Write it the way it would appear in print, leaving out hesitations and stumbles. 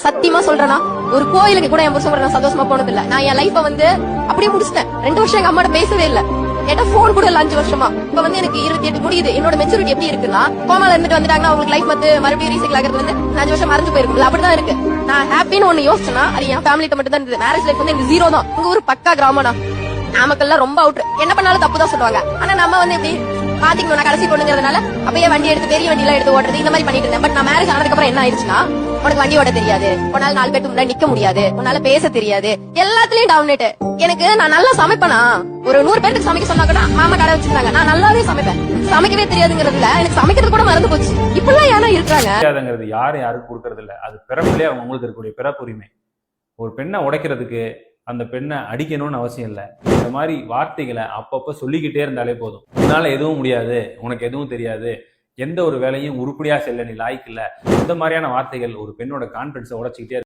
சத்தியமா சொல்றேன்னா ஒரு கோயிலுக்கு கூட என் புருஷன் கூட நான் சந்தோஷமா போனது இல்ல. நான் என் லைஃப அப்படியே முடிச்சிட்டேன். 2 வருஷம் எங்க அம்மாட்ட பேசவே இல்ல. ஏன்னா போன் கூட இல்ல 5 வருஷமா. இப்ப எனக்கு 28 முடியுது. என்னோட மெச்சூரிட்டி எப்படி இருக்குன்னா, கோமால இருந்துட்டு வந்துட்டாங்கன்னா அவங்களுக்கு லைஃப் மறுபடியும் ரீசைக்கிள் ஆகிறது 5 வருஷம் மறைஞ்சு போயிருக்கும். அப்படிதான் இருக்கு. நான் ஹாப்பின்னு ஒண்ணு யோசிச்சேன்னா அது என் ஃபேமிலிட்ட மட்டும் தான் இருந்தது. மேரேஜ் லைஃப் எனக்கு 0 தான். உங்க ஊர் பக்கா கிராமம்னா நாமக்கல்லாம் ரொம்ப அவுட். என்ன பண்ணாலும் தப்பு தான் சொல்லுவாங்க. ஆனா நம்ம எப்படி பாத்தீங்கன்னா கடைசி பொண்ணுங்கிறதுனால அப்பயே வண்டி எடுத்து பெரிய வண்டி எல்லாம் எடுத்து ஓட்டுறது இந்த மாதிரி பண்ணிட்டு இருந்தேன். பட் நான் மேரேஜ் ஆனதுக்கு அப்புறம் என்ன ஆயிடுச்சுன்னா, உனக்கு வண்டி ஓட்ட தெரியாது, உன்னால 4 பேருக்கு முன்னாடி நிக்க முடியாது, உன்னால பேச தெரியாது, எல்லாத்துலயும் டவுன்லேட். எனக்கு நான் நல்லா சமைப்பேனா, ஒரு 100 பேருக்கு சமைக்க சொன்னா கூட மாமா கடை வச்சிருந்தாங்க, நான் நல்லாவே சமைப்பேன். சமைக்கவே தெரியாதுங்கிறதுல எனக்கு சமைக்கிறது கூட மறந்து போச்சு. இப்பெல்லாம் ஏன்னா இருக்காங்க யாருக்கு கொடுக்கறது இல்ல. அது பிறப்புலயே அவங்களுக்கு இருக்கக்கூடிய பிறப்பு உரிமை. ஒரு பெண்ணை உடைக்கிறதுக்கு அந்த பெண்ணை அடிக்கணும்னு அவசியம் இல்லை. இந்த மாதிரி வார்த்தைகளை அப்பப்ப சொல்லிக்கிட்டே இருந்தாலே போதும். உன்னால எதுவும் முடியாது, உனக்கு எதுவும் தெரியாது, எந்த ஒரு வேலையும் உருப்படியா செல்ல நீ லாய்க்கு இல்ல, இந்த மாதிரியான வார்த்தைகள் ஒரு பெண்ணோட கான்பிடன்ஸை உடைச்சிக்கிட்டே